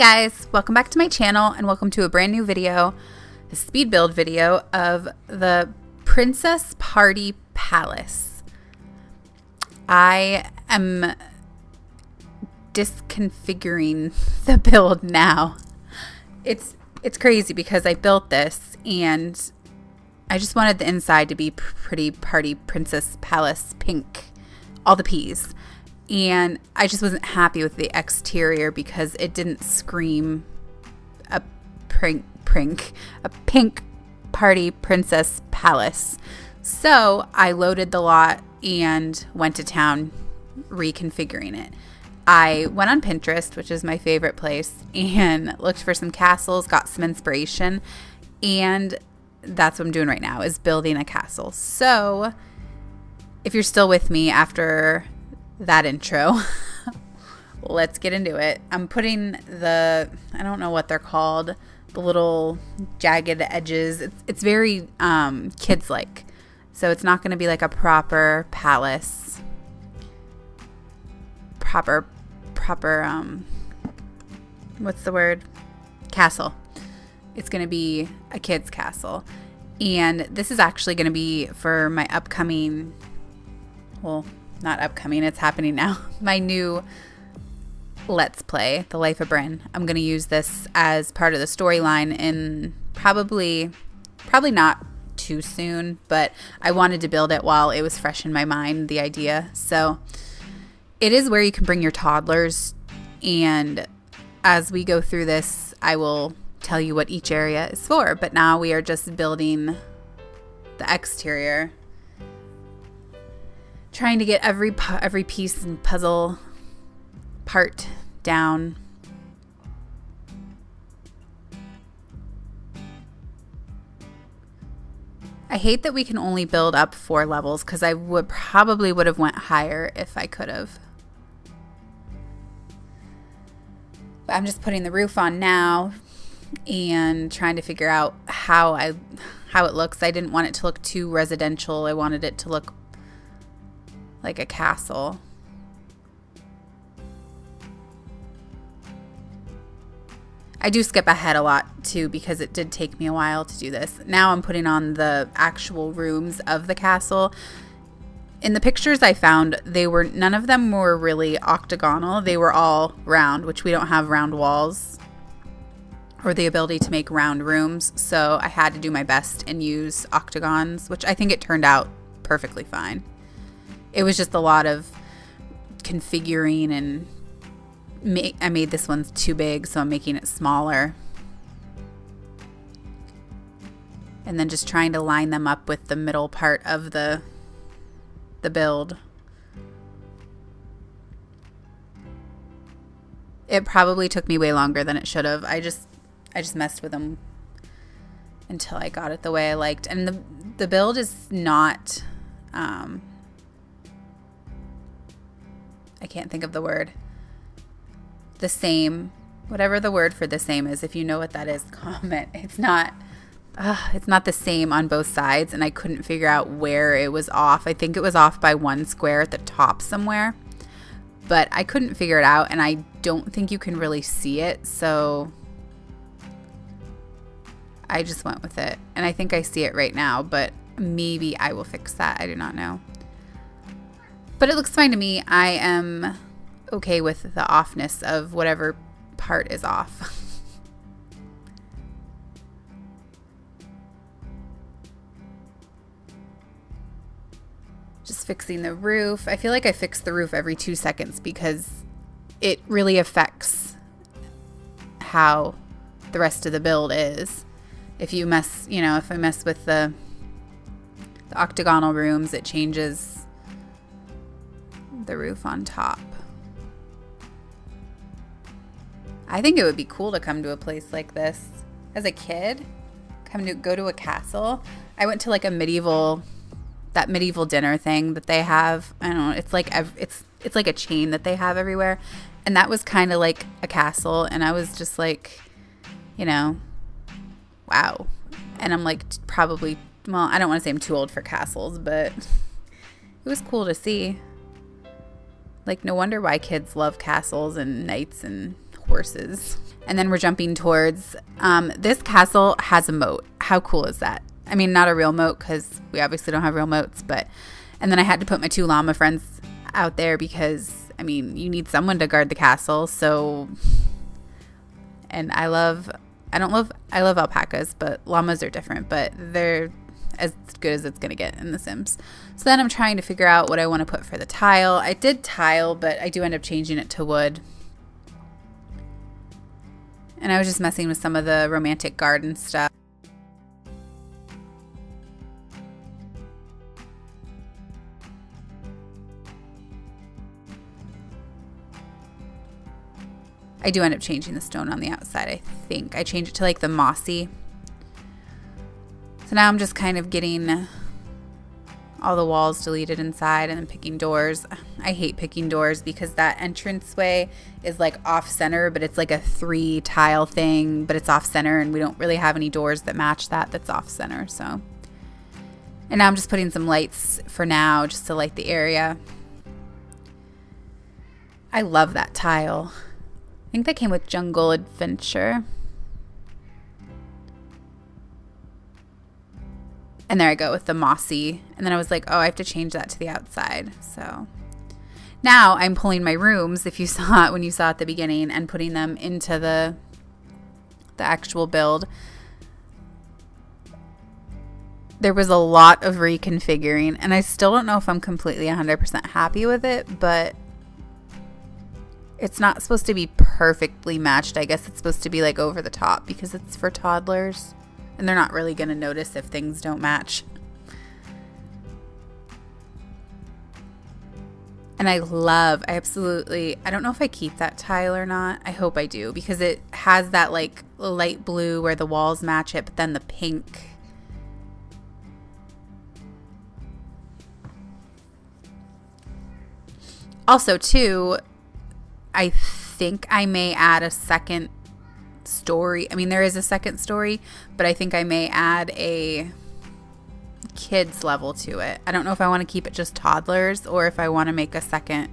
guys, welcome back to my channel and welcome to a brand new video, a speed build video of the Princess Party Palace. I am disconfiguring the build now. It's crazy because I built this and I just wanted the inside to be pretty party princess palace pink, all the P's. And I just wasn't happy with the exterior because it didn't scream a pink party princess palace. So I loaded the lot and went to town reconfiguring it. I went on Pinterest, which is my favorite place, and looked for some castles, got some inspiration, and that's what I'm doing right now, is building a castle. So if you're still with me after that intro, let's get into it. I'm putting the, I don't know what they're called, the little jagged edges. It's very kids like, so it's not going to be like a proper palace, proper what's the word, castle. It's going to be a kid's castle, and this is actually going to be for my upcoming, well, not upcoming, it's happening now, my new Let's Play, The Life of Bryn. I'm going to use this as part of the storyline in probably not too soon, but I wanted to build it while it was fresh in my mind, the idea. So it is where you can bring your toddlers, and as we go through this, I will tell you what each area is for. But now we are just building the exterior, trying to get every piece and puzzle part down. I hate that we can only build up 4 levels because I probably would have went higher if I could have. But I'm just putting the roof on now and trying to figure out how it looks. I didn't want it to look too residential. I wanted it to look like a castle. I do skip ahead a lot too because it did take me a while to do this. Now I'm putting on the actual rooms of the castle. In the pictures I found, none of them were really octagonal. They were all round, which we don't have round walls or the ability to make round rooms. So I had to do my best and use octagons, which I think it turned out perfectly fine. It was just a lot of configuring, and I made this one too big, so I'm making it smaller. And then just trying to line them up with the middle part of the build. It probably took me way longer than it should have. I just messed with them until I got it the way I liked. And the build is not I can't think of the word. The same, whatever the word for the same is. If you know what that is, comment. It's not the same on both sides, and I couldn't figure out where it was off. I think it was off by 1 square at the top somewhere, but I couldn't figure it out, and I don't think you can really see it, so I just went with it. And I think I see it right now, but maybe I will fix that. I do not know. But it looks fine to me. I am okay with the offness of whatever part is off. Just fixing the roof. I feel like I fix the roof every 2 seconds because it really affects how the rest of the build is. If you mess, if I mess with the octagonal rooms, it changes the roof on top. I think it would be cool to come to a place like this as a kid. Go to a castle. I went to like that medieval dinner thing that they have. I don't know. It's like it's like a chain that they have everywhere, and that was kind of like a castle. And I was just like, wow. And I'm like, probably. Well, I don't want to say I'm too old for castles, but it was cool to see. Like, no wonder why kids love castles and knights and horses. And then we're jumping towards, this castle has a moat. How cool is that? I mean, not a real moat because we obviously don't have real moats, but, and then I had to put my 2 llama friends out there because, I mean, you need someone to guard the castle. So, and I love alpacas, but llamas are different, but they're as good as it's going to get in The Sims. So then I'm trying to figure out what I want to put for the tile. I did tile, but I do end up changing it to wood. And I was just messing with some of the romantic garden stuff. I do end up changing the stone on the outside, I think. I changed it to like the mossy. So now I'm just kind of getting all the walls deleted inside and then picking doors. I hate picking doors because that entranceway is like off center, but it's like a 3 tile thing, but it's off center and we don't really have any doors that match that's off center. So, and now I'm just putting some lights for now just to light the area. I love that tile. I think that came with Jungle Adventure. And there I go with the mossy. And then I was like, oh, I have to change that to the outside. So now I'm pulling my rooms, if you saw it when you saw it at the beginning, and putting them into the actual build. There was a lot of reconfiguring, and I still don't know if I'm completely 100% happy with it, but it's not supposed to be perfectly matched. I guess it's supposed to be like over the top because it's for toddlers. And they're not really going to notice if things don't match. And I don't know if I keep that tile or not. I hope I do because it has that like light blue where the walls match it, but then the pink. Also, too, I think I may add a second story. I mean, there is a second story, but I think I may add a kids level to it. I don't know if I want to keep it just toddlers or if I want to make a second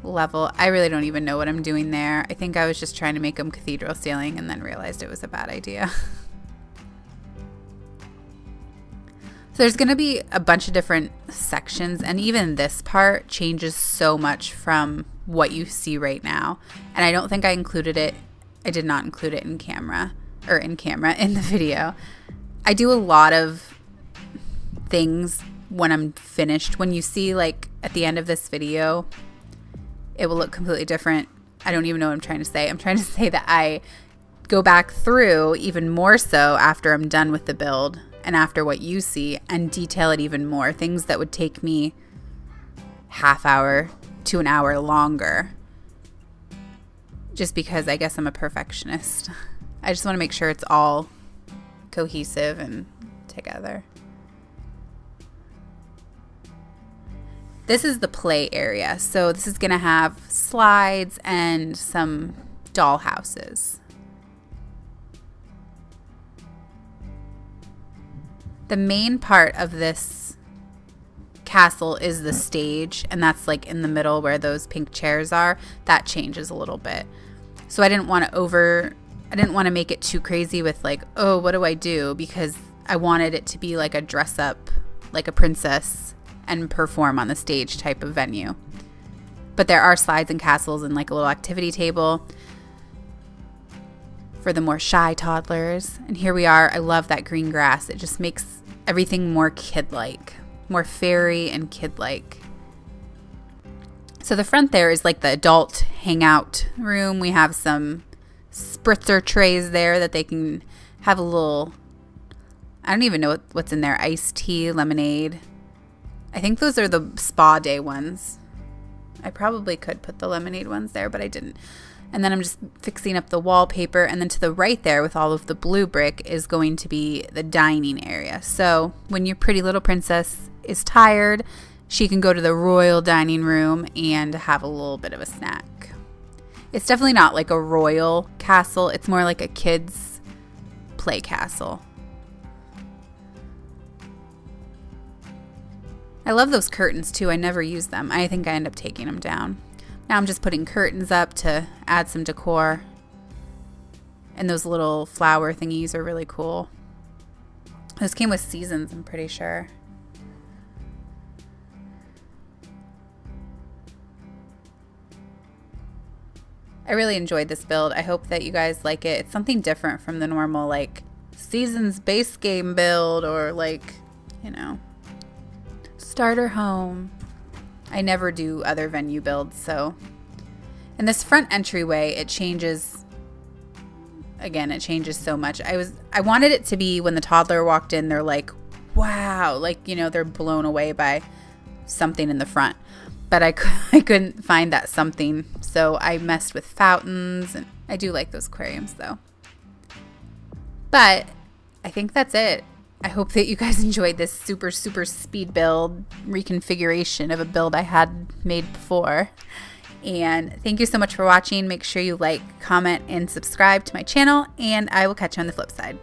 level. I really don't even know what I'm doing there. I think I was just trying to make them cathedral ceiling and then realized it was a bad idea. So there's going to be a bunch of different sections, and even this part changes so much from what you see right now. And I don't think I included it. I did not include it in the video. I do a lot of things when I'm finished. When you see like at the end of this video, it will look completely different. I don't even know what I'm trying to say. I'm trying to say that I go back through even more so after I'm done with the build and after what you see and detail it even more. Things that would take me half hour to an hour longer. Just because I guess I'm a perfectionist. I just want to make sure it's all cohesive and together. This is the play area. So this is going to have slides and some doll houses. The main part of this castle is the stage, and that's like in the middle where those pink chairs are. That changes a little bit. So I didn't want to make it too crazy with like, oh, what do I do? Because I wanted it to be like a dress up like a princess and perform on the stage type of venue. But there are slides and castles and like a little activity table for the more shy toddlers. And here we are. I love that green grass. It just makes everything more kid-like, more fairy and kid-like. So the front there is like the adult hangout room. We have some spritzer trays there that they can have a little, I don't even know what's in there, iced tea, lemonade. I think those are the spa day ones. I probably could put the lemonade ones there, but I didn't. And then I'm just fixing up the wallpaper. And then to the right there with all of the blue brick is going to be the dining area. So when your pretty little princess is tired, she can go to the royal dining room and have a little bit of a snack. It's definitely not like a royal castle. It's more like a kid's play castle. I love those curtains too. I never use them. I think I end up taking them down. Now I'm just putting curtains up to add some decor. And those little flower thingies are really cool. This came with seasons, I'm pretty sure. I really enjoyed this build. I hope that you guys like it. It's something different from the normal like seasons base game build or like, you know, starter home. I never do other venue builds, so. And this front entryway, it changes. Again, it changes so much. I wanted it to be when the toddler walked in, they're like, wow, like, you know, they're blown away by something in the front. But I couldn't find that something, so I messed with fountains, and I do like those aquariums though. But I think that's it. I hope that you guys enjoyed this super speed build reconfiguration of a build I had made before. And thank you so much for watching. Make sure you like, comment, and subscribe to my channel, and I will catch you on the flip side.